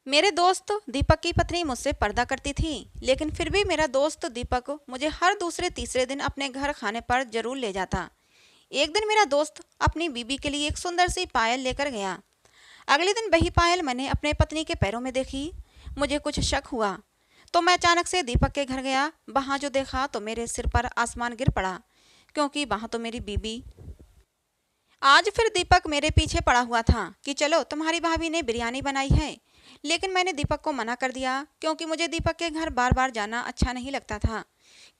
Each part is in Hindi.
मेरे दोस्त दीपक की पत्नी मुझसे पर्दा करती थी, लेकिन फिर भी मेरा दोस्त दीपक मुझे हर दूसरे तीसरे दिन अपने घर खाने पर जरूर ले जाता। एक दिन मेरा दोस्त अपनी बीबी के लिए एक सुंदर सी पायल लेकर गया। अगले दिन वही पायल मैंने अपने पत्नी के पैरों में देखी। मुझे कुछ शक हुआ, तो मैं अचानक से दीपक के घर गया। वहां जो देखा तो मेरे सिर पर आसमान गिर पड़ा, क्योंकि वहां तो मेरी बीबी। आज फिर दीपक मेरे पीछे पड़ा हुआ था कि चलो तुम्हारी भाभी ने बिरयानी बनाई है। लेकिन मैंने दीपक को मना कर दिया, क्योंकि मुझे दीपक के घर बार बार जाना अच्छा नहीं लगता था,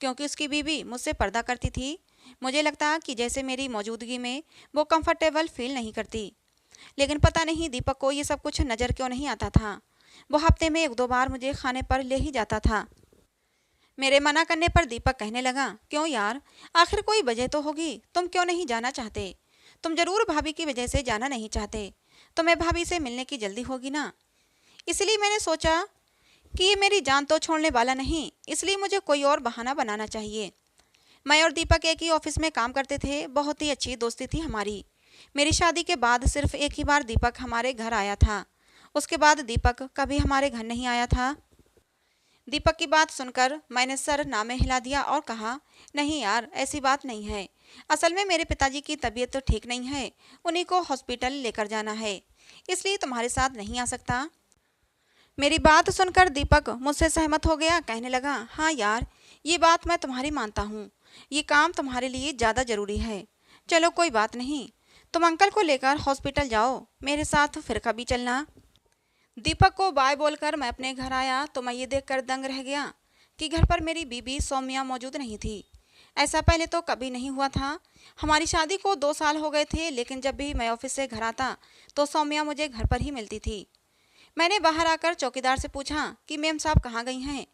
क्योंकि उसकी बीवी मुझसे पर्दा करती थी। मुझे लगता कि जैसे मेरी मौजूदगी में वो कंफर्टेबल फील नहीं करती। लेकिन पता नहीं दीपक को ये सब कुछ नज़र क्यों नहीं आता था। वो हफ्ते में एक दो बार मुझे खाने पर ले ही जाता था। मेरे मना करने पर दीपक कहने लगा, क्यों यार, आखिर कोई वजह तो होगी, तुम क्यों नहीं जाना चाहते? तुम जरूर भाभी की वजह से जाना नहीं चाहते। तुम्हें भाभी से मिलने की जल्दी होगी ना। इसलिए मैंने सोचा कि ये मेरी जान तो छोड़ने वाला नहीं, इसलिए मुझे कोई और बहाना बनाना चाहिए। मैं और दीपक एक ही ऑफिस में काम करते थे, बहुत ही अच्छी दोस्ती थी हमारी। मेरी शादी के बाद सिर्फ एक ही बार दीपक हमारे घर आया था। उसके बाद दीपक कभी हमारे घर नहीं आया था। दीपक की बात सुनकर मैंने सर नामे हिला दिया और कहा, नहीं यार, ऐसी बात नहीं है। असल में मेरे पिताजी की तबीयत तो ठीक नहीं है, उन्हीं को हॉस्पिटल लेकर जाना है, इसलिए तुम्हारे साथ नहीं आ सकता। मेरी बात सुनकर दीपक मुझसे सहमत हो गया। कहने लगा, हाँ यार, ये बात मैं तुम्हारी मानता हूँ। ये काम तुम्हारे लिए ज़्यादा ज़रूरी है। चलो कोई बात नहीं, तुम अंकल को लेकर हॉस्पिटल जाओ, मेरे साथ फिर कभी चलना। दीपक को बाय बोलकर मैं अपने घर आया तो मैं ये देखकर दंग रह गया कि घर पर मेरी बीबी सौम्या मौजूद नहीं थी। ऐसा पहले तो कभी नहीं हुआ था। हमारी शादी को 2 साल हो गए थे, लेकिन जब भी मैं ऑफिस से घर आता तो सौम्या मुझे घर पर ही मिलती थी। मैंने बाहर आकर चौकीदार से पूछा कि मेम साहब कहाँ गई हैं।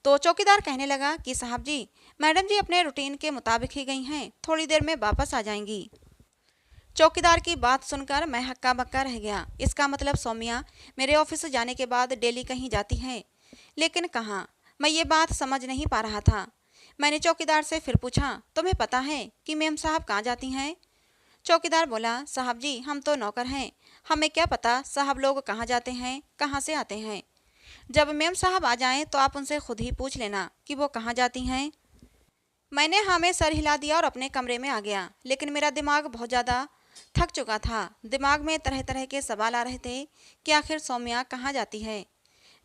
तो चौकीदार कहने लगा कि साहब जी, मैडम जी अपने रूटीन के मुताबिक ही गई हैं, थोड़ी देर में वापस आ जाएंगी। चौकीदार की बात सुनकर मैं हक्का बक्का रह गया। इसका मतलब सौम्या मेरे ऑफिस जाने के बाद डेली कहीं जाती है, लेकिन कहाँ? मैं ये बात समझ नहीं पा रहा था। मैंने चौकीदार से फिर पूछा, तुम्हें पता है कि मेम साहब कहाँ जाती हैं? चौकीदार बोला, साहब जी हम तो नौकर हैं, हमें क्या पता साहब लोग कहाँ जाते हैं, कहाँ से आते हैं। जब मेम साहब आ जाएं तो आप उनसे खुद ही पूछ लेना कि वो कहाँ जाती हैं। मैंने हाँ में सर हिला दिया और अपने कमरे में आ गया, लेकिन मेरा दिमाग बहुत ज़्यादा थक चुका था। दिमाग में तरह तरह के सवाल आ रहे थे कि आखिर सौम्या कहाँ जाती है।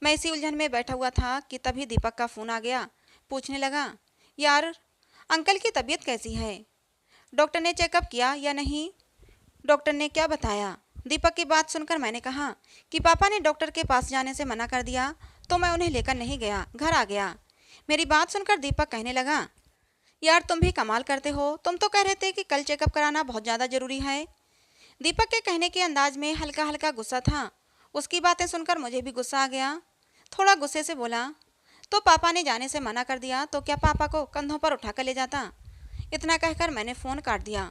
मैं इसी उलझन में बैठा हुआ था कि तभी दीपक का फ़ोन आ गया। पूछने लगा, यार अंकल की तबीयत कैसी है? डॉक्टर ने चेकअप किया या नहीं? डॉक्टर ने क्या बताया? दीपक की बात सुनकर मैंने कहा कि पापा ने डॉक्टर के पास जाने से मना कर दिया, तो मैं उन्हें लेकर नहीं गया, घर आ गया। मेरी बात सुनकर दीपक कहने लगा, यार तुम भी कमाल करते हो, तुम तो कह रहे थे कि कल चेकअप कराना बहुत ज़्यादा ज़रूरी है। दीपक के कहने के अंदाज में हल्का हल्का गुस्सा था। उसकी बातें सुनकर मुझे भी गुस्सा आ गया। थोड़ा गुस्से से बोला, तो पापा ने जाने से मना कर दिया तो क्या पापा को कंधों पर उठाकर ले जाता? इतना कहकर मैंने फ़ोन काट दिया।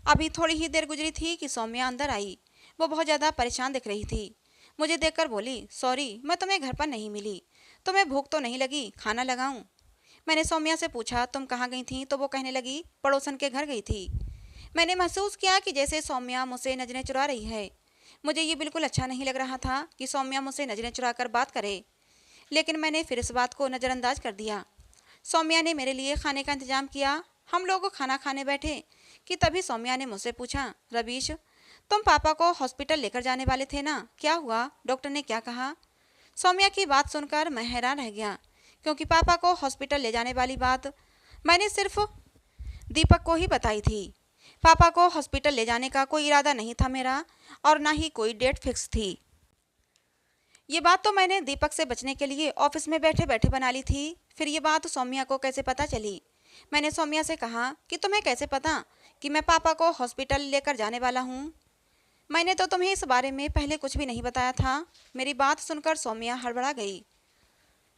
अभी थोड़ी ही देर गुजरी थी कि सौम्या अंदर आई। वो बहुत ज़्यादा परेशान दिख रही थी। मुझे देखकर बोली, सॉरी मैं तुम्हें घर पर नहीं मिली, तुम्हें भूख तो नहीं लगी, खाना लगाऊं? मैंने सौम्या से पूछा, तुम कहाँ गई थी? तो वो कहने लगी, पड़ोसन के घर गई थी। मैंने महसूस किया कि जैसे सौम्या मुझसे नज़रें चुरा रही है। मुझे ये बिल्कुल अच्छा नहीं लग रहा था कि सौम्या मुझसे नज़रें चुरा कर बात करे, लेकिन मैंने फिर इस बात को नज़रअंदाज कर दिया। सौम्या ने मेरे लिए खाने का इंतजाम किया। हम लोग खाना खाने बैठे कि तभी सौम्या ने मुझसे पूछा, रवीश तुम पापा को हॉस्पिटल लेकर जाने वाले थे ना, क्या हुआ? डॉक्टर ने क्या कहा? सौम्या की बात सुनकर मैं हैरान रह गया, क्योंकि पापा को हॉस्पिटल ले जाने वाली बात मैंने सिर्फ दीपक को ही बताई थी। पापा को हॉस्पिटल ले जाने का कोई इरादा नहीं था मेरा, और ना ही कोई डेट फिक्स थी। ये बात तो मैंने दीपक से बचने के लिए ऑफिस में बैठे बैठे बना ली थी। फिर ये बात सौम्या को कैसे पता चली? मैंने सौम्या से कहा कि तुम्हें कैसे पता कि मैं पापा को हॉस्पिटल लेकर जाने वाला हूँ? मैंने तो तुम्हें इस बारे में पहले कुछ भी नहीं बताया था। मेरी बात सुनकर सौम्या हड़बड़ा गई।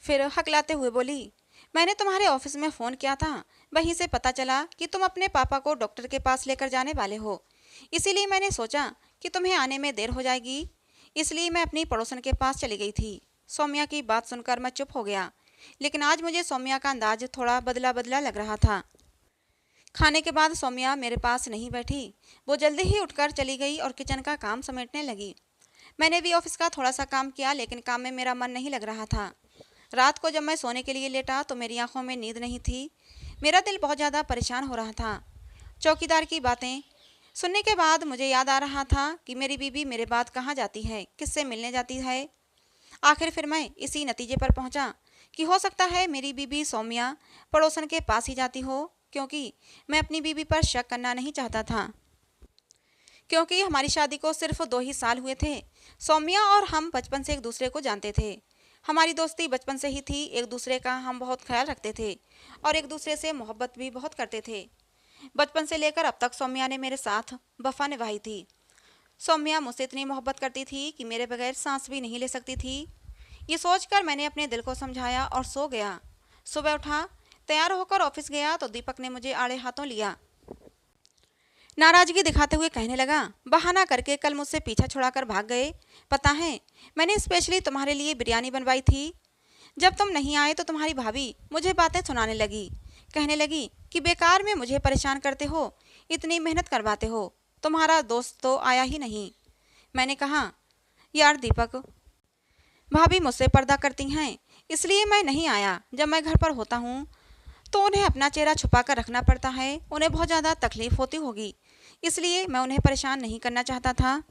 फिर हकलाते हुए बोली, मैंने तुम्हारे ऑफिस में फ़ोन किया था, वहीं से पता चला कि तुम अपने पापा को डॉक्टर के पास लेकर जाने वाले हो। इसीलिए मैंने सोचा कि तुम्हें आने में देर हो जाएगी, इसलिए मैं अपनी पड़ोसन के पास चली गई थी। सौम्या की बात सुनकर मैं चुप हो गया, लेकिन आज मुझे सौम्या का अंदाज थोड़ा बदला बदला लग रहा था। खाने के बाद सौम्या मेरे पास नहीं बैठी, वो जल्दी ही उठकर चली गई और किचन का काम समेटने लगी। मैंने भी ऑफिस का थोड़ा सा काम किया, लेकिन काम में मेरा मन नहीं लग रहा था। रात को जब मैं सोने के लिए लेटा तो मेरी आंखों में नींद नहीं थी। मेरा दिल बहुत ज़्यादा परेशान हो रहा था। चौकीदार की बातें सुनने के बाद मुझे याद आ रहा था कि मेरी बीबी मेरे बाद कहाँ जाती है, किससे मिलने जाती है। आखिर फिर मैं इसी नतीजे पर पहुंचा कि हो सकता है मेरी बीबी सौम्या पड़ोसन के पास ही जाती हो, क्योंकि मैं अपनी बीबी पर शक करना नहीं चाहता था। क्योंकि हमारी शादी को सिर्फ 2 ही साल हुए थे। सौम्या और हम बचपन से एक दूसरे को जानते थे। हमारी दोस्ती बचपन से ही थी। एक दूसरे का हम बहुत ख्याल रखते थे और एक दूसरे से मोहब्बत भी बहुत करते थे। बचपन से लेकर अब तक सौम्या ने मेरे साथ वफा निभाई थी। सौम्या मुझसे इतनी मोहब्बत करती थी कि मेरे बगैर सांस भी नहीं ले सकती थी। ये सोचकर मैंने अपने दिल को समझाया और सो गया। सुबह उठा, तैयार होकर ऑफिस गया तो दीपक ने मुझे आड़े हाथों लिया। नाराजगी दिखाते हुए कहने लगा, बहाना करके कल मुझसे पीछा छुड़ाकर भाग गए। पता है, मैंने स्पेशली तुम्हारे लिए बिरयानी बनवाई थी। जब तुम नहीं आए तो तुम्हारी भाभी मुझे बातें सुनाने लगी। कहने लगी कि बेकार में मुझे परेशान करते हो, इतनी मेहनत करवाते हो, तुम्हारा दोस्त तो आया ही नहीं। मैंने कहा, यार दीपक, भाभी मुझसे पर्दा करती हैं, इसलिए मैं नहीं आया। जब मैं घर पर होता हूँ तो उन्हें अपना चेहरा छुपा कर रखना पड़ता है। उन्हें बहुत ज़्यादा तकलीफ होती होगी, इसलिए मैं उन्हें परेशान नहीं करना चाहता था।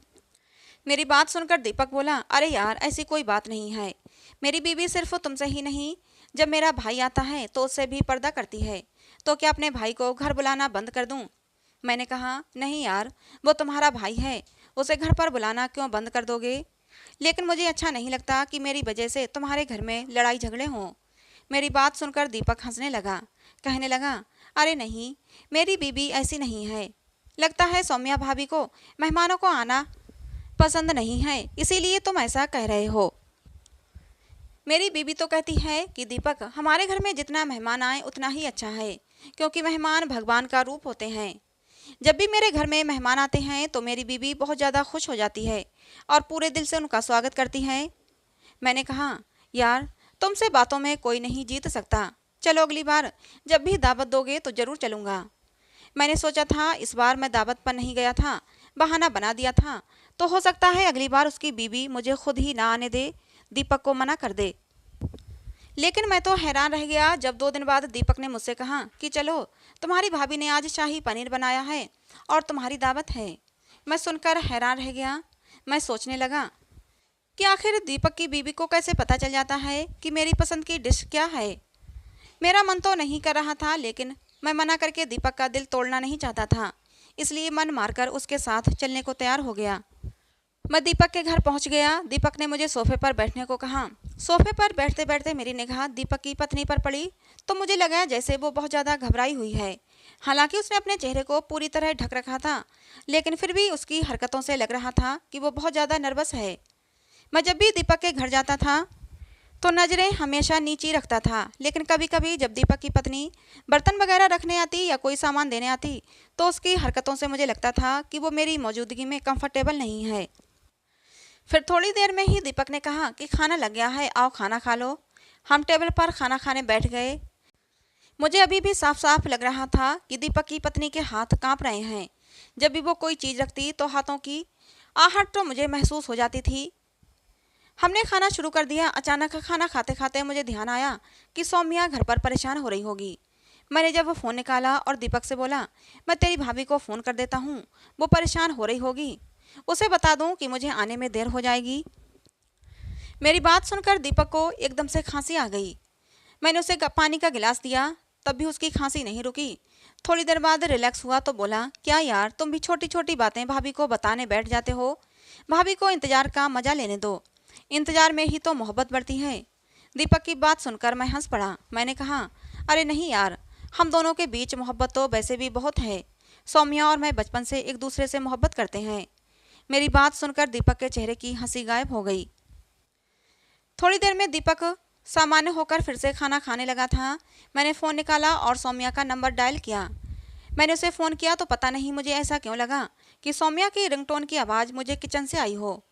मेरी बात सुनकर दीपक बोला, अरे यार, ऐसी कोई बात नहीं है। मेरी बीवी सिर्फ तुमसे ही नहीं, जब मेरा भाई आता है तो उससे भी पर्दा करती है। तो क्या अपने भाई को घर बुलाना बंद कर दूं? मैंने कहा, नहीं यार, वो तुम्हारा भाई है, उसे घर पर बुलाना क्यों बंद कर दोगे? लेकिन मुझे अच्छा नहीं लगता कि मेरी वजह से तुम्हारे घर में लड़ाई झगड़े हों। मेरी बात सुनकर दीपक हंसने लगा। कहने लगा, अरे नहीं, मेरी बीबी ऐसी नहीं है। लगता है सौम्या भाभी को मेहमानों को आना पसंद नहीं है, इसीलिए तुम ऐसा कह रहे हो। मेरी बीबी तो कहती है कि दीपक, हमारे घर में जितना मेहमान आए उतना ही अच्छा है, क्योंकि मेहमान भगवान का रूप होते हैं। जब भी मेरे घर में मेहमान आते हैं तो मेरी बीबी बहुत ज़्यादा खुश हो जाती है और पूरे दिल से उनका स्वागत करती है। मैंने कहा, यार, तुमसे बातों में कोई नहीं जीत सकता। चलो अगली बार जब भी दावत दोगे तो ज़रूर चलूँगा। मैंने सोचा था इस बार मैं दावत पर नहीं गया था, बहाना बना दिया था, तो हो सकता है अगली बार उसकी बीवी मुझे खुद ही ना आने दे, दीपक को मना कर दे। लेकिन मैं तो हैरान रह गया जब 2 दिन बाद दीपक ने मुझसे कहा कि चलो, तुम्हारी भाभी ने आज शाही पनीर बनाया है और तुम्हारी दावत है। मैं सुनकर हैरान रह गया। मैं सोचने लगा कि आखिर दीपक की बीवी को कैसे पता चल जाता है कि मेरी पसंद की डिश क्या है। मेरा मन तो नहीं कर रहा था, लेकिन मैं मना करके दीपक का दिल तोड़ना नहीं चाहता था, इसलिए मन मारकर उसके साथ चलने को तैयार हो गया। मैं दीपक के घर पहुंच गया। दीपक ने मुझे सोफे पर बैठने को कहा। सोफे पर बैठते बैठते मेरी निगाह दीपक की पत्नी पर पड़ी तो मुझे लगा जैसे वो बहुत ज़्यादा घबराई हुई है। हालांकि उसने अपने चेहरे को पूरी तरह ढक रखा था, लेकिन फिर भी उसकी हरकतों से लग रहा था कि वो बहुत ज़्यादा नर्वस है। मैं जब भी दीपक के घर जाता था तो नज़रें हमेशा नीची रखता था, लेकिन कभी कभी जब दीपक की पत्नी बर्तन वगैरह रखने आती या कोई सामान देने आती तो उसकी हरकतों से मुझे लगता था कि वो मेरी मौजूदगी में कंफर्टेबल नहीं है। फिर थोड़ी देर में ही दीपक ने कहा कि खाना लग गया है, आओ खाना खा लो। हम टेबल पर खाना खाने बैठ गए। मुझे अभी भी साफ साफ लग रहा था कि दीपक की पत्नी के हाथ कांप रहे हैं। जब भी वो कोई चीज़ रखती तो हाथों की आहट तो मुझे महसूस हो जाती थी। हमने खाना शुरू कर दिया। अचानक खाना खाते खाते मुझे ध्यान आया कि सौम्या घर पर परेशान हो रही होगी। मैंने जब वो फ़ोन निकाला और दीपक से बोला, मैं तेरी भाभी को फ़ोन कर देता हूँ, वो परेशान हो रही होगी, उसे बता दूँ कि मुझे आने में देर हो जाएगी। मेरी बात सुनकर दीपक को एकदम से खांसी आ गई। मैंने उसे पानी का गिलास दिया, तब भी उसकी खांसी नहीं रुकी। थोड़ी देर बाद रिलैक्स हुआ तो बोला, क्या यार, तुम भी छोटी छोटी बातें भाभी को बताने बैठ जाते हो। भाभी को इंतज़ार का मज़ा लेने दो, इंतज़ार में ही तो मोहब्बत बढ़ती है। दीपक की बात सुनकर मैं हंस पड़ा। मैंने कहा, अरे नहीं यार, हम दोनों के बीच मोहब्बत तो वैसे भी बहुत है। सौम्या और मैं बचपन से एक दूसरे से मोहब्बत करते हैं। मेरी बात सुनकर दीपक के चेहरे की हंसी गायब हो गई। थोड़ी देर में दीपक सामान्य होकर फिर से खाना खाने लगा था। मैंने फ़ोन निकाला और सौम्या का नंबर डायल किया। मैंने उसे फ़ोन किया तो पता नहीं मुझे ऐसा क्यों लगा कि सौम्या की रिंगटोन की आवाज़ मुझे किचन से आई हो,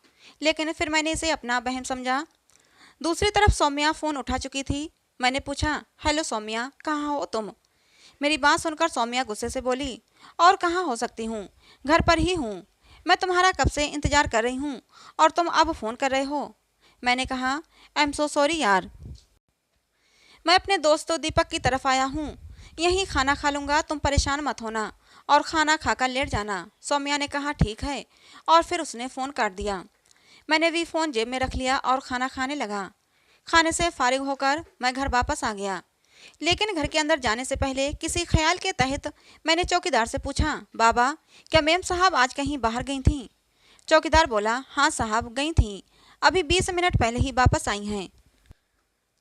लेकिन फिर मैंने इसे अपना वहम समझा। दूसरी तरफ सौम्या फ़ोन उठा चुकी थी। मैंने पूछा, हेलो सौम्या, कहाँ हो तुम? मेरी बात सुनकर सौम्या गुस्से से बोली, और कहाँ हो सकती हूँ, घर पर ही हूँ। मैं तुम्हारा कब से इंतजार कर रही हूँ और तुम अब फ़ोन कर रहे हो। मैंने कहा, आई एम सो सॉरी यार। मैं अपने दोस्त दीपक की तरफ आया हूँ। यहीं खाना खा लूँगा, तुम परेशान मत होना और खाना खाकर लेट जाना। सौम्या ने कहा, ठीक है, और फिर उसने फ़ोन काट दिया। मैंने भी फ़ोन जेब में रख लिया और खाना खाने लगा। खाने से फारिग होकर मैं घर वापस आ गया, लेकिन घर के अंदर जाने से पहले किसी ख्याल के तहत मैंने चौकीदार से पूछा, बाबा क्या मेम साहब आज कहीं बाहर गई थीं? चौकीदार बोला, हाँ साहब गई थीं, अभी 20 मिनट पहले ही वापस आई हैं।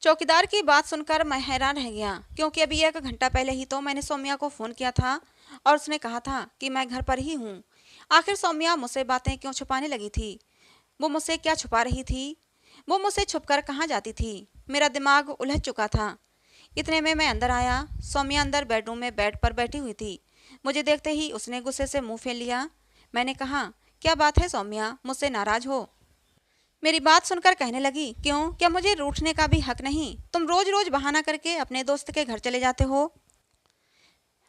चौकीदार की बात सुनकर मैं हैरान रह गया, क्योंकि अभी 1 घंटा पहले ही तो मैंने सौम्या को फ़ोन किया था और उसने कहा था कि मैं घर पर ही हूँ। आखिर सौम्या मुझसे बातें क्यों छुपाने लगी थी? वो मुझसे क्या छुपा रही थी? वो मुझसे छुपकर कहाँ जाती थी? मेरा दिमाग उलझ चुका था। इतने में मैं अंदर आया। सौम्या अंदर बेडरूम में बेड पर बैठी हुई थी। मुझे देखते ही उसने गुस्से से मुंह फेर लिया। मैंने कहा, क्या बात है सौम्या, मुझसे नाराज हो? मेरी बात सुनकर कहने लगी, क्यों, क्या मुझे रूठने का भी हक नहीं? तुम रोज रोज बहाना करके अपने दोस्त के घर चले जाते हो।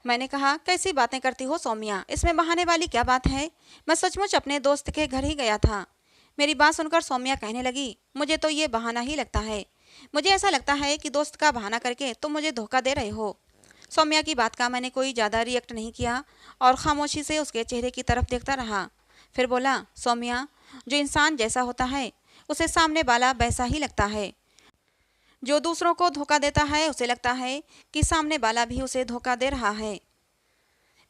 मैंने कहा, कैसी बातें करती हो सौम्या, इसमें बहाने वाली क्या बात है? मैं सचमुच अपने दोस्त के घर ही गया था। मेरी बात सुनकर सौम्या कहने लगी, मुझे तो ये बहाना ही लगता है। मुझे ऐसा लगता है कि दोस्त का बहाना करके तुम मुझे धोखा दे रहे हो। सौम्या की बात का मैंने कोई ज़्यादा रिएक्ट नहीं किया और खामोशी से उसके चेहरे की तरफ देखता रहा। फिर बोला, सौम्या, जो इंसान जैसा होता है उसे सामने वाला वैसा ही लगता है। जो दूसरों को धोखा देता है उसे लगता है कि सामने वाला भी उसे धोखा दे रहा है।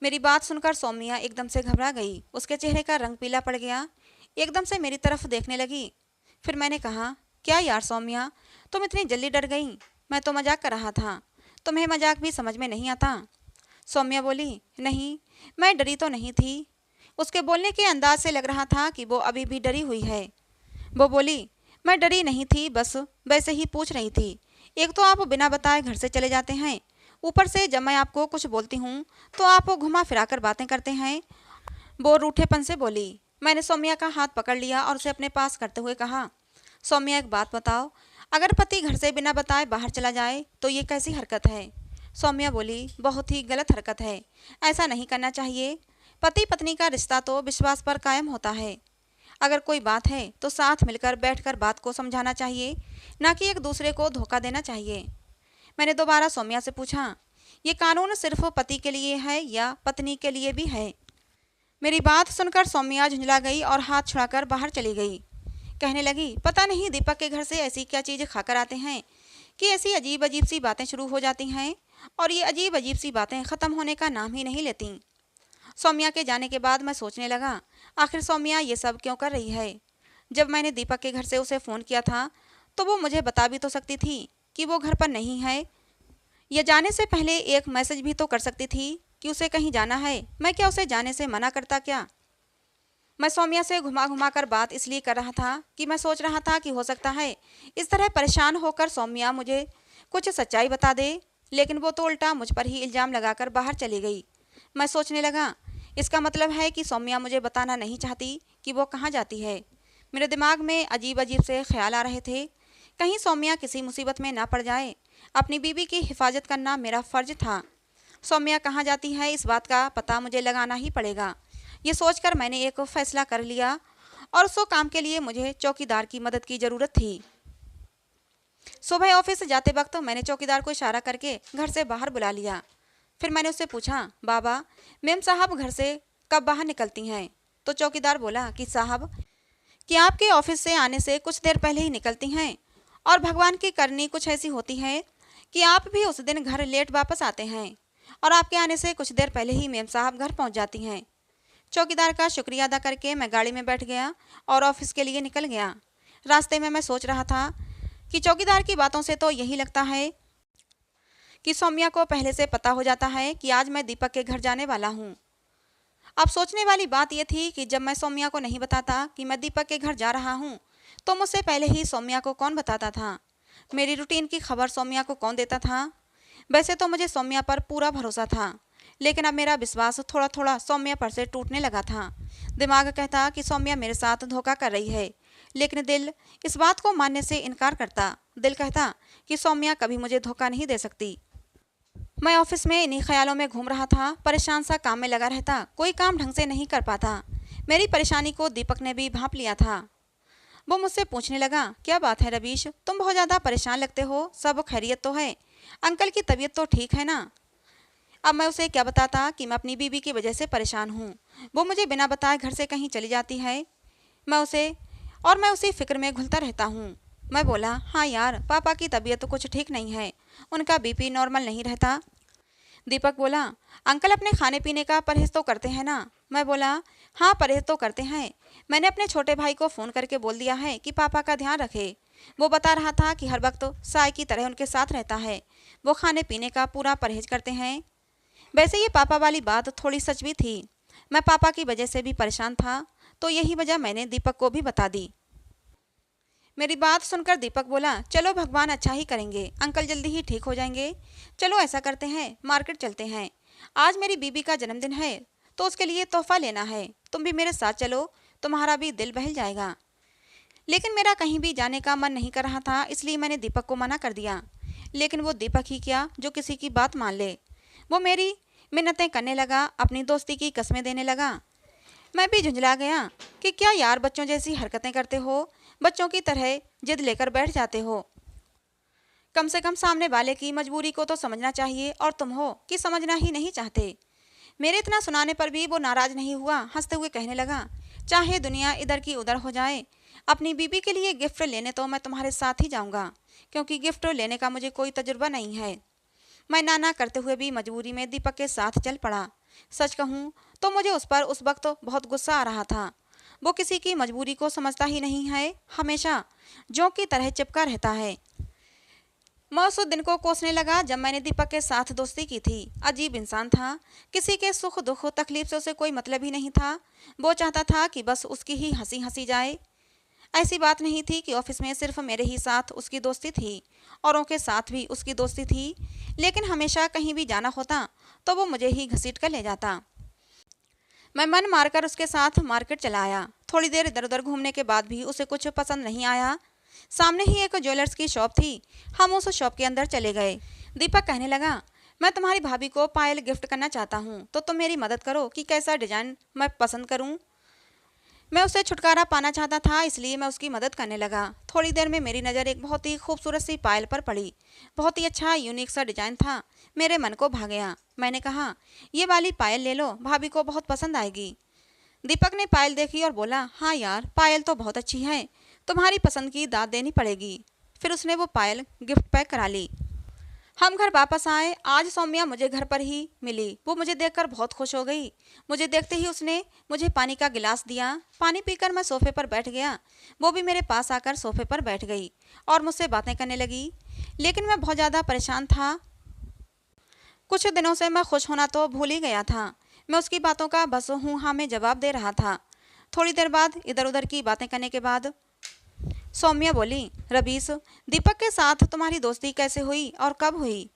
मेरी बात सुनकर सौम्या एकदम से घबरा गई। उसके चेहरे का रंग पीला पड़ गया। एकदम से मेरी तरफ देखने लगी। फिर मैंने कहा, क्या यार सौम्या, तुम इतनी जल्दी डर गई? मैं तो मजाक कर रहा था, तुम्हें मजाक भी समझ में नहीं आता? सौम्या बोली, नहीं, मैं डरी तो नहीं थी। उसके बोलने के अंदाज से लग रहा था कि वो अभी भी डरी हुई है। वो बोली, मैं डरी नहीं थी, बस वैसे ही पूछ रही थी। एक तो आप बिना बताए घर से चले जाते हैं, ऊपर से जब मैं आपको कुछ बोलती हूँ तो आप घुमा फिरा कर बातें करते हैं। वो रूठेपन से बोली। मैंने सौम्या का हाथ पकड़ लिया और उसे अपने पास करते हुए कहा, सौम्या एक बात बताओ, अगर पति घर से बिना बताए बाहर चला जाए तो ये कैसी हरकत है? सौम्या बोली, बहुत ही गलत हरकत है, ऐसा नहीं करना चाहिए। पति पत्नी का रिश्ता तो विश्वास पर कायम होता है। अगर कोई बात है तो साथ मिलकर बैठकर बात को समझाना चाहिए, ना कि एक दूसरे को धोखा देना चाहिए। मैंने दोबारा सौम्या से पूछा, ये कानून सिर्फ पति के लिए है या पत्नी के लिए भी है? मेरी बात सुनकर सौम्या झुंझला गई और हाथ छुड़ाकर बाहर चली गई। कहने लगी, पता नहीं दीपक के घर से ऐसी क्या चीज़ खाकर आते हैं कि ऐसी अजीब अजीब सी बातें शुरू हो जाती हैं और ये अजीब अजीब सी बातें ख़त्म होने का नाम ही नहीं लेती। सौम्या के जाने के बाद मैं सोचने लगा, आखिर सौम्या ये सब क्यों कर रही है? जब मैंने दीपक के घर से उसे फ़ोन किया था तो वो मुझे बता भी तो सकती थी कि वो घर पर नहीं है, या जाने से पहले एक मैसेज भी तो कर सकती थी कि उसे कहीं जाना है। मैं क्या उसे जाने से मना करता क्या? मैं सौम्या से घुमा घुमा कर बात इसलिए कर रहा था कि मैं सोच रहा था कि हो सकता है इस तरह परेशान होकर सौम्या मुझे कुछ सच्चाई बता दे, लेकिन वो तो उल्टा मुझ पर ही इल्ज़ाम लगाकर बाहर चली गई। मैं सोचने लगा, इसका मतलब है कि सौम्या मुझे बताना नहीं चाहती कि वो कहाँ जाती है। मेरे दिमाग में अजीब अजीब से ख्याल आ रहे थे। कहीं सौम्या किसी मुसीबत में ना पड़ जाए। अपनी बीवी की हिफाजत करना मेरा फ़र्ज था। सौम्या कहाँ जाती है इस बात का पता मुझे लगाना ही पड़ेगा। ये सोचकर मैंने एक फ़ैसला कर लिया और उस काम के लिए मुझे चौकीदार की मदद की ज़रूरत थी। सुबह ऑफिस जाते वक्त मैंने चौकीदार को इशारा करके घर से बाहर बुला लिया। फिर मैंने उससे पूछा, बाबा, मेम साहब घर से कब बाहर निकलती हैं? तो चौकीदार बोला कि साहब, कि आपके ऑफिस से आने से कुछ देर पहले ही निकलती हैं और भगवान की करनी कुछ ऐसी होती है कि आप भी उस दिन घर लेट वापस आते हैं और आपके आने से कुछ देर पहले ही मेम साहब घर पहुंच जाती हैं। चौकीदार का शुक्रिया अदा करके मैं गाड़ी में बैठ गया और ऑफिस के लिए निकल गया। रास्ते में मैं सोच रहा था कि चौकीदार की बातों से तो यही लगता है कि सौम्या को पहले से पता हो जाता है कि आज मैं दीपक के घर जाने वाला हूँ। अब सोचने वाली बात यह थी कि जब मैं सौम्या को नहीं बताता कि मैं दीपक के घर जा रहा हूँ तो मुझसे पहले ही सौम्या को कौन बताता था? मेरी रूटीन की खबर सौम्या को कौन देता था? वैसे तो मुझे सौम्या पर पूरा भरोसा था, लेकिन अब मेरा विश्वास थोड़ा थोड़ा सौम्या पर से टूटने लगा था। दिमाग कहता कि सौम्या मेरे साथ धोखा कर रही है, लेकिन दिल इस बात को मानने से इनकार करता। दिल कहता कि सौम्या कभी मुझे धोखा नहीं दे सकती। मैं ऑफिस में इन्हीं ख्यालों में घूम रहा था। परेशान सा काम में लगा रहता, कोई काम ढंग से नहीं कर पाता। मेरी परेशानी को दीपक ने भी भांप लिया था। वो मुझसे पूछने लगा, क्या बात है रवीश, तुम बहुत ज़्यादा परेशान लगते हो, सब खैरियत तो है? अंकल की तबीयत तो ठीक है ना? अब मैं उसे क्या बताता कि मैं अपनी बीवी की वजह से परेशान हूँ। वो मुझे बिना बताए घर से कहीं चली जाती है। मैं उसी फिक्र में घुलता रहता हूँ। मैं बोला, हाँ यार, पापा की तबीयत तो कुछ ठीक नहीं है, उनका बीपी नॉर्मल नहीं रहता। दीपक बोला, अंकल अपने खाने पीने का परहेज तो करते हैं ना? मैं बोला, हाँ परहेज तो करते हैं। मैंने अपने छोटे भाई को फ़ोन करके बोल दिया है कि पापा का ध्यान रखे। वो बता रहा था कि हर वक्त साय की तरह उनके साथ रहता है। वो खाने पीने का पूरा परहेज करते हैं। वैसे ये पापा वाली बात थोड़ी सच भी थी। मैं पापा की वजह से भी परेशान था, तो यही वजह मैंने दीपक को भी बता दी। मेरी बात सुनकर दीपक बोला, चलो भगवान अच्छा ही करेंगे, अंकल जल्दी ही ठीक हो जाएंगे। चलो ऐसा करते हैं, मार्केट चलते हैं। आज मेरी बीबी का जन्मदिन है, तो उसके लिए तोहफा लेना है। तुम भी मेरे साथ चलो, तुम्हारा भी दिल बहल जाएगा। लेकिन मेरा कहीं भी जाने का मन नहीं कर रहा था, इसलिए मैंने दीपक को मना कर दिया। लेकिन वो दीपक ही क्या जो किसी की बात मान ले। वो मेरी मिन्नतें करने लगा, अपनी दोस्ती की कस्में देने लगा। मैं भी झुंझला गया कि क्या यार बच्चों जैसी हरकतें करते हो, बच्चों की तरह जिद लेकर बैठ जाते हो। कम से कम सामने वाले की मजबूरी को तो समझना चाहिए, और तुम हो कि समझना ही नहीं चाहते। मेरे इतना सुनाने पर भी वो नाराज नहीं हुआ, हंसते हुए कहने लगा, चाहे दुनिया इधर की उधर हो जाए, अपनी बीबी के लिए गिफ्ट लेने तो मैं तुम्हारे साथ ही जाऊंगा, क्योंकि गिफ्ट लेने का मुझे कोई तजुर्बा नहीं है। मैं नाना करते हुए भी मजबूरी में दीपक के साथ चल पड़ा। सच कहूँ तो मुझे उस पर उस वक्त बहुत गुस्सा आ रहा था। वो किसी की मजबूरी को समझता ही नहीं है, हमेशा जोंक की तरह चिपका रहता है। मैं उस दिन को कोसने लगा जब मैंने दीपक के साथ दोस्ती की थी। अजीब इंसान था, किसी के सुख दुख तकलीफ से उसे कोई मतलब ही नहीं था। वो चाहता था कि बस उसकी ही हंसी हंसी जाए। ऐसी बात नहीं थी कि ऑफिस में सिर्फ मेरे ही साथ उसकी दोस्ती थी, औरों के साथ भी उसकी दोस्ती थी। लेकिन हमेशा कहीं भी जाना होता तो वो मुझे ही घसीट कर ले जाता। मैं मन मारकर उसके साथ मार्केट चला आया। थोड़ी देर इधर उधर घूमने के बाद भी उसे कुछ पसंद नहीं आया। सामने ही एक ज्वेलर्स की शॉप थी, हम उस शॉप के अंदर चले गए। दीपक कहने लगा, मैं तुम्हारी भाभी को पायल गिफ्ट करना चाहता हूँ, तो तुम मेरी मदद करो कि कैसा डिजाइन मैं पसंद करूँ। मैं उससे छुटकारा पाना चाहता था, इसलिए मैं उसकी मदद करने लगा। थोड़ी देर में मेरी नज़र एक बहुत ही खूबसूरत सी पायल पर पड़ी। बहुत ही अच्छा यूनिक सा डिजाइन था, मेरे मन को भा गया। मैंने कहा, ये वाली पायल ले लो, भाभी को बहुत पसंद आएगी। दीपक ने पायल देखी और बोला, हाँ यार, पायल तो बहुत अच्छी है, तुम्हारी पसंद की दाद देनी पड़ेगी। फिर उसने वो पायल गिफ्ट पैक करा ली। हम घर वापस आए। आज सौम्या मुझे घर पर ही मिली। वो मुझे देखकर बहुत खुश हो गई। मुझे देखते ही उसने मुझे पानी का गिलास दिया। पानी पीकर मैं सोफे पर बैठ गया। वो भी मेरे पास आकर सोफे पर बैठ गई और मुझसे बातें करने लगी। लेकिन मैं बहुत ज़्यादा परेशान था। कुछ दिनों से मैं खुश होना तो भूल ही गया था। मैं उसकी बातों का बस हूँ हाँ में जवाब दे रहा था। थोड़ी देर बाद इधर उधर की बातें करने के बाद सौम्या बोली, रबीस, दीपक के साथ तुम्हारी दोस्ती कैसे हुई और कब हुई?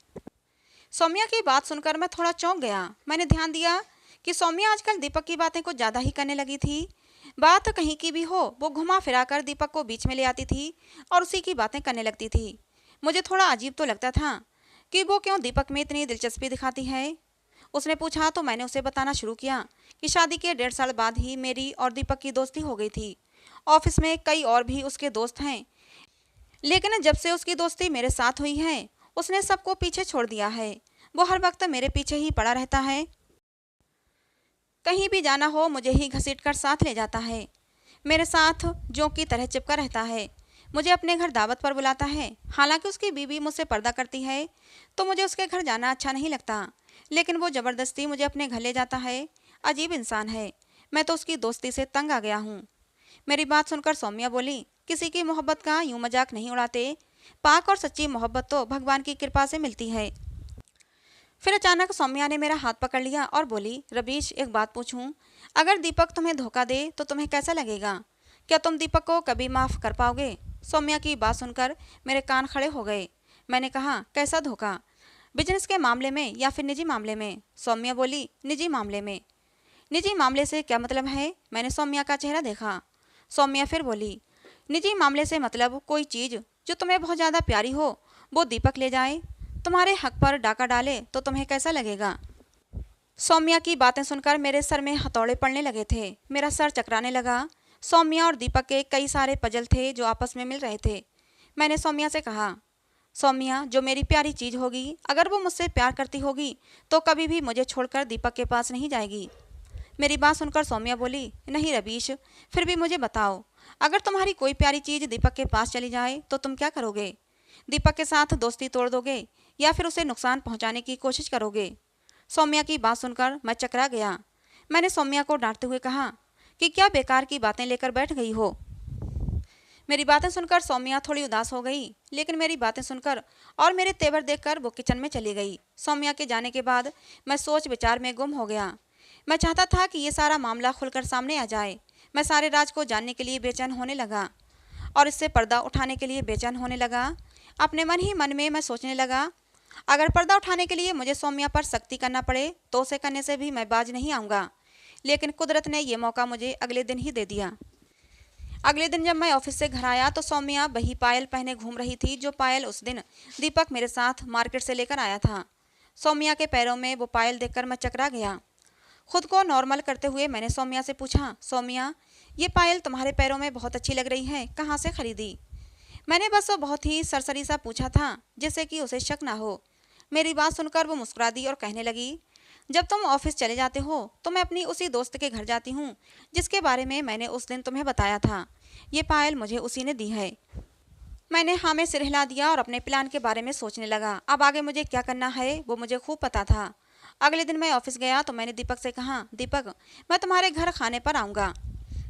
सौम्या की बात सुनकर मैं थोड़ा चौंक गया। मैंने ध्यान दिया कि सौम्या आजकल दीपक की बातें कुछ ज़्यादा ही करने लगी थी। बात कहीं की भी हो, वो घुमा फिरा कर दीपक को बीच में ले आती थी और उसी की बातें करने लगती थी। मुझे थोड़ा अजीब तो लगता था कि वो क्यों दीपक में इतनी दिलचस्पी दिखाती है। उसने पूछा तो मैंने उसे बताना शुरू किया कि शादी के 1.5 साल बाद ही मेरी और दीपक की दोस्ती हो गई थी। ऑफिस में कई और भी उसके दोस्त हैं, लेकिन जब से उसकी दोस्ती मेरे साथ हुई है, उसने सबको पीछे छोड़ दिया है। वो हर वक्त मेरे पीछे ही पड़ा रहता है। कहीं भी जाना हो मुझे ही घसीट कर साथ ले जाता है। मेरे साथ जोंक की तरह चिपका रहता है। मुझे अपने घर दावत पर बुलाता है। हालांकि उसकी बीवी मुझसे पर्दा करती है, तो मुझे उसके घर जाना अच्छा नहीं लगता, लेकिन वो ज़बरदस्ती मुझे अपने घर ले जाता है। अजीब इंसान है। मैं तो उसकी दोस्ती से तंग आ गया हूँ। मेरी बात सुनकर सौम्या बोली, किसी की मोहब्बत का यूं मजाक नहीं उड़ाते। पाक और सच्ची मोहब्बत तो भगवान की कृपा से मिलती है। फिर अचानक सौम्या ने मेरा हाथ पकड़ लिया और बोली, रबीश, एक बात पूछूं? अगर दीपक तुम्हें धोखा दे तो तुम्हें कैसा लगेगा? क्या तुम दीपक को कभी माफ़ कर पाओगे? सौम्या की बात सुनकर मेरे कान खड़े हो गए। मैंने कहा, कैसा धोखा? बिजनेस के मामले में या फिर निजी मामले में? सौम्या बोली, निजी मामले में। निजी मामले से क्या मतलब है? मैंने सौम्या का चेहरा देखा। सौम्या फिर बोली, निजी मामले से मतलब कोई चीज़ जो तुम्हें बहुत ज़्यादा प्यारी हो, वो दीपक ले जाए, तुम्हारे हक पर डाका डाले, तो तुम्हें कैसा लगेगा? सौम्या की बातें सुनकर मेरे सर में हथौड़े पड़ने लगे थे। मेरा सर चकराने लगा। सौम्या और दीपक के कई सारे पजल थे जो आपस में मिल रहे थे। मैंने सौम्या से कहा, सौम्या, जो मेरी प्यारी चीज होगी, अगर वो मुझसे प्यार करती होगी तो कभी भी मुझे छोड़कर दीपक के पास नहीं जाएगी। मेरी बात सुनकर सौम्या बोली, नहीं रवीश, फिर भी मुझे बताओ, अगर तुम्हारी कोई प्यारी चीज दीपक के पास चली जाए तो तुम क्या करोगे? दीपक के साथ दोस्ती तोड़ दोगे या फिर उसे नुकसान पहुंचाने की कोशिश करोगे? सौम्या की बात सुनकर मैं चकरा गया। मैंने सौम्या को डांटते हुए कहा कि क्या बेकार की बातें लेकर बैठ गई हो। मेरी बातें सुनकर सौम्या थोड़ी उदास हो गई, लेकिन मेरी बातें सुनकर और मेरे तेवर देखकर वो किचन में चली गई। सौम्या के जाने के बाद मैं सोच विचार में गुम हो गया। मैं चाहता था कि ये सारा मामला खुलकर सामने आ जाए। मैं सारे राज को जानने के लिए बेचैन होने लगा और इससे पर्दा उठाने के लिए बेचैन होने लगा। अपने मन ही मन में मैं सोचने लगा, अगर पर्दा उठाने के लिए मुझे सौम्या पर सख्ती करना पड़े तो उसे करने से भी मैं बाज नहीं आऊँगा। लेकिन कुदरत ने यह मौका मुझे अगले दिन ही दे दिया। अगले दिन जब मैं ऑफिस से घर आया तो सौम्या वही पायल पहने घूम रही थी जो पायल उस दिन दीपक मेरे साथ मार्केट से लेकर आया था। सौम्या के पैरों में वो पायल देखकर मैं चकरा गया। खुद को नॉर्मल करते हुए मैंने सौम्या से पूछा, सौम्या, ये पायल तुम्हारे पैरों में बहुत अच्छी लग रही है, कहाँ से खरीदी? मैंने बस वो बहुत ही सरसरी सा पूछा था, जिससे कि उसे शक ना हो। मेरी बात सुनकर वो मुस्कुरा दी और कहने लगी, जब तुम ऑफिस चले जाते हो तो मैं अपनी उसी दोस्त के घर जाती हूँ जिसके बारे में मैंने उस दिन तुम्हें बताया था। ये पायल मुझे उसी ने दी है। मैंने हाँ में सिर हिला दिया और अपने प्लान के बारे में सोचने लगा। अब आगे मुझे क्या करना है वो मुझे खूब पता था। अगले दिन मैं ऑफिस गया तो मैंने दीपक से कहा, दीपक, मैं तुम्हारे घर खाने पर आऊँगा।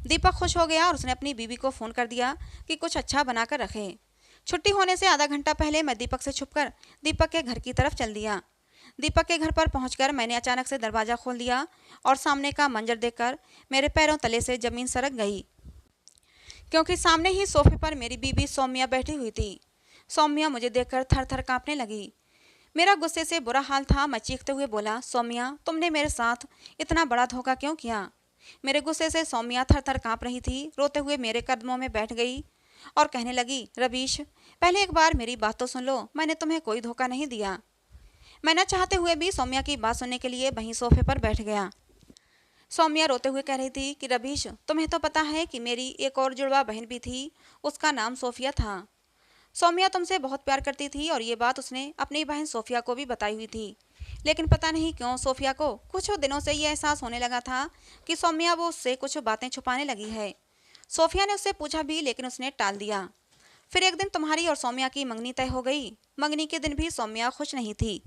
दीपक खुश हो गया और उसने अपनी बीवी को फ़ोन कर दिया कि कुछ अच्छा बनाकर रखे। छुट्टी होने से आधा घंटा पहले मैं दीपक से छुपकर दीपक के घर की तरफ चल दिया। दीपक के घर पर पहुंचकर मैंने अचानक से दरवाज़ा खोल दिया और सामने का मंजर देखकर मेरे पैरों तले से ज़मीन सरक गई, क्योंकि सामने ही सोफे पर मेरी बीबी सौम्या बैठी हुई थी। सौम्या मुझे देखकर थर थर काँपने लगी। मेरा गुस्से से बुरा हाल था। मैं चीखते हुए बोला, सौम्या, तुमने मेरे साथ इतना बड़ा धोखा क्यों किया? मेरे गुस्से से सौम्या थर थर काँप रही थी। रोते हुए मेरे कदमों में बैठ गई और कहने लगी, रवीश, पहले एक बार मेरी बात तो सुन लो, मैंने तुम्हें कोई धोखा नहीं दिया। मैं न चाहते हुए भी सौम्या की बात सुनने के लिए वहीं सोफे पर बैठ गया। सौम्या रोते हुए कह रही थी कि रवीश, तुम्हें तो पता है कि मेरी एक और जुड़वा बहन भी थी, उसका नाम सोफिया था। सौम्या तुमसे बहुत प्यार करती थी और ये बात उसने अपनी बहन सोफिया को भी बताई हुई थी। लेकिन पता नहीं क्यों सोफिया को कुछ दिनों से ये एहसास होने लगा था कि सौम्या वो उससे कुछ बातें छुपाने लगी है। सोफिया ने उससे पूछा भी, लेकिन उसने टाल दिया। फिर एक दिन तुम्हारी और सौम्या की मंगनी तय हो गई। मंगनी के दिन भी सौम्या खुश नहीं थी।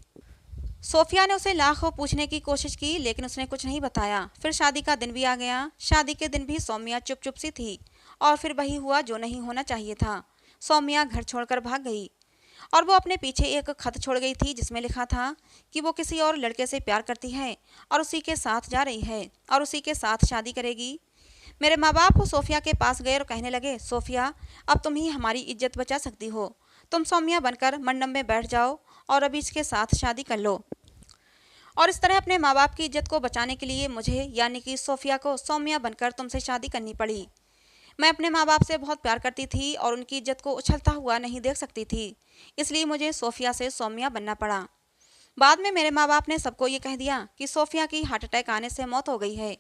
सोफिया ने उसे लाखों पूछने की कोशिश की, लेकिन उसने कुछ नहीं बताया। फिर शादी का दिन भी आ गया। शादी के दिन भी सौम्या चुप चुप सी थी और फिर वही हुआ जो नहीं होना चाहिए था। सौम्या घर छोड़कर भाग गई और वो अपने पीछे एक खत छोड़ गई थी जिसमें लिखा था कि वो किसी और लड़के से प्यार करती है और उसी के साथ जा रही है और उसी के साथ शादी करेगी। मेरे माँ बाप सोफिया के पास गए और कहने लगे, सोफिया, अब तुम ही हमारी इज्जत बचा सकती हो। तुम सौम्या बनकर मंडप में बैठ जाओ और अभी इसके साथ शादी कर लो। और इस तरह अपने माँ बाप की इज्जत को बचाने के लिए मुझे यानी कि सोफिया को सौम्या बनकर तुमसे शादी करनी पड़ी। मैं अपने माँ बाप से बहुत प्यार करती थी और उनकी इज्जत को उछलता हुआ नहीं देख सकती थी, इसलिए मुझे सोफिया से सौम्या बनना पड़ा। बाद में मेरे माँ बाप ने सबको ये कह दिया कि सोफिया की हार्ट अटैक आने से मौत हो गई है।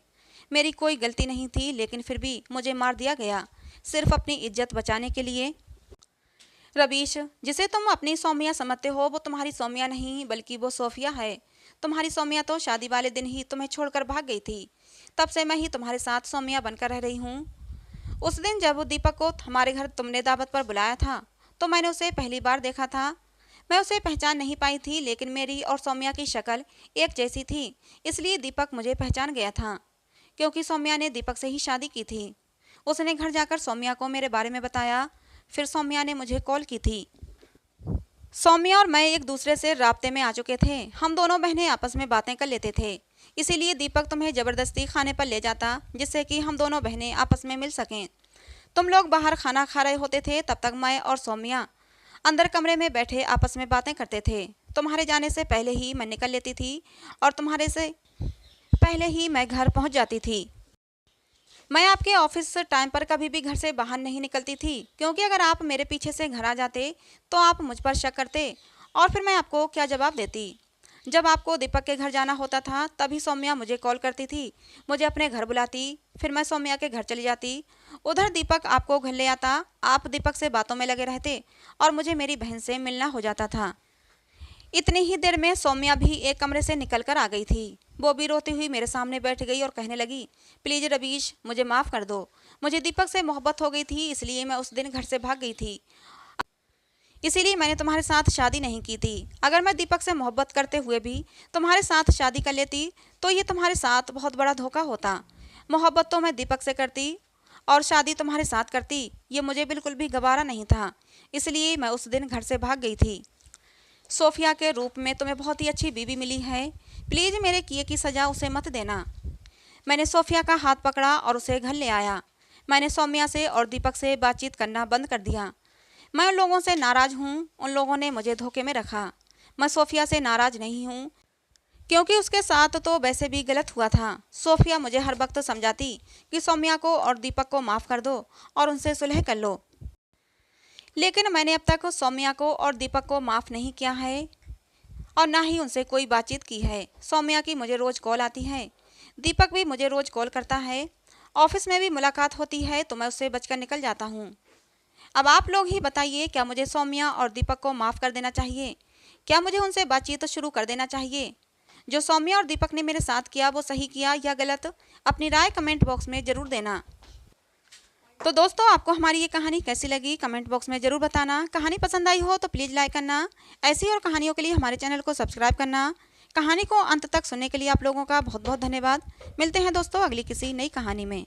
मेरी कोई गलती नहीं थी, लेकिन फिर भी मुझे मार दिया गया, सिर्फ अपनी इज्जत बचाने के लिए। रवीश, जिसे तुम अपनी सौम्या समझते हो वो तुम्हारी सौम्या नहीं बल्कि वो सोफिया है। तुम्हारी सौम्या तो शादी वाले दिन ही तुम्हें छोड़कर भाग गई थी। तब से मैं ही तुम्हारे साथ सौम्या बनकर रह रही हूँ। उस दिन जब दीपक को हमारे घर तुमने दावत पर बुलाया था तो मैंने उसे पहली बार देखा था। मैं उसे पहचान नहीं पाई थी, लेकिन मेरी और सौम्या की शक्ल एक जैसी थी, इसलिए दीपक मुझे पहचान गया था। क्योंकि सौम्या ने दीपक से ही शादी की थी। उसने घर जाकर सौम्या को मेरे बारे में बताया। फिर सौम्या ने मुझे कॉल की थी। सौम्या और मैं एक दूसरे से राब्ते में आ चुके थे। हम दोनों बहनें आपस में बातें कर लेते थे, इसीलिए दीपक तुम्हें ज़बरदस्ती खाने पर ले जाता जिससे कि हम दोनों बहनें आपस में मिल सकें। तुम लोग बाहर खाना खा रहे होते थे, तब तक मैं और सौम्या अंदर कमरे में बैठे आपस में बातें करते थे। तुम्हारे जाने से पहले ही मैं निकल लेती थी और तुम्हारे से पहले ही मैं घर पहुंच जाती थी। मैं आपके ऑफिस टाइम पर कभी भी घर से बाहर नहीं निकलती थी, क्योंकि अगर आप मेरे पीछे से घर आ जाते तो आप मुझ पर शक करते और फिर मैं आपको क्या जवाब देती। जब आपको दीपक के घर जाना होता था तभी सौम्या मुझे कॉल करती थी, मुझे अपने घर बुलाती, फिर मैं सौम्या के घर चली जाती। उधर दीपक आपको घर ले आता, आप दीपक से बातों में लगे रहते और मुझे मेरी बहन से मिलना हो जाता था। इतनी ही देर में सौम्या भी एक कमरे से निकल कर आ गई थी। वो भी रोती हुई मेरे सामने बैठ गई और कहने लगी, प्लीज़ रवीश, मुझे माफ़ कर दो। मुझे दीपक से मोहब्बत हो गई थी, इसलिए मैं उस दिन घर से भाग गई थी। इसीलिए मैंने तुम्हारे साथ शादी नहीं की थी। अगर मैं दीपक से मोहब्बत करते हुए भी तुम्हारे साथ शादी कर लेती तो ये तुम्हारे साथ बहुत बड़ा धोखा होता। मोहब्बत तो मैं दीपक से करती और शादी तुम्हारे साथ करती, ये मुझे बिल्कुल भी गवारा नहीं था। इसलिए मैं उस दिन घर से भाग गई थी। सोफिया के रूप में तुम्हें बहुत ही अच्छी बीवी मिली है, प्लीज़ मेरे किए की सज़ा उसे मत देना। मैंने सोफिया का हाथ पकड़ा और उसे घर ले आया। मैंने सौम्या से और दीपक से बातचीत करना बंद कर दिया। मैं उन लोगों से नाराज़ हूँ, उन लोगों ने मुझे धोखे में रखा। मैं सोफिया से नाराज़ नहीं हूँ, क्योंकि उसके साथ तो वैसे भी गलत हुआ था। सोफिया मुझे हर वक्त समझाती कि सौम्या को और दीपक को माफ़ कर दो और उनसे सुलह कर लो, लेकिन मैंने अब तक सौम्या को और दीपक को माफ़ नहीं किया है और ना ही उनसे कोई बातचीत की है। सौम्या की मुझे रोज़ कॉल आती है, दीपक भी मुझे रोज़ कॉल करता है, ऑफिस में भी मुलाकात होती है तो मैं उससे बचकर निकल जाता हूँ। अब आप लोग ही बताइए, क्या मुझे सौम्या और दीपक को माफ़ कर देना चाहिए? क्या मुझे उनसे बातचीत शुरू कर देना चाहिए? जो सौम्या और दीपक ने मेरे साथ किया वो सही किया या गलत? अपनी राय कमेंट बॉक्स में ज़रूर देना। तो दोस्तों, आपको हमारी ये कहानी कैसी लगी कमेंट बॉक्स में ज़रूर बताना। कहानी पसंद आई हो तो प्लीज़ लाइक करना, ऐसी और कहानियों के लिए हमारे चैनल को सब्सक्राइब करना। कहानी को अंत तक सुनने के लिए आप लोगों का बहुत बहुत धन्यवाद। मिलते हैं दोस्तों अगली किसी नई कहानी में।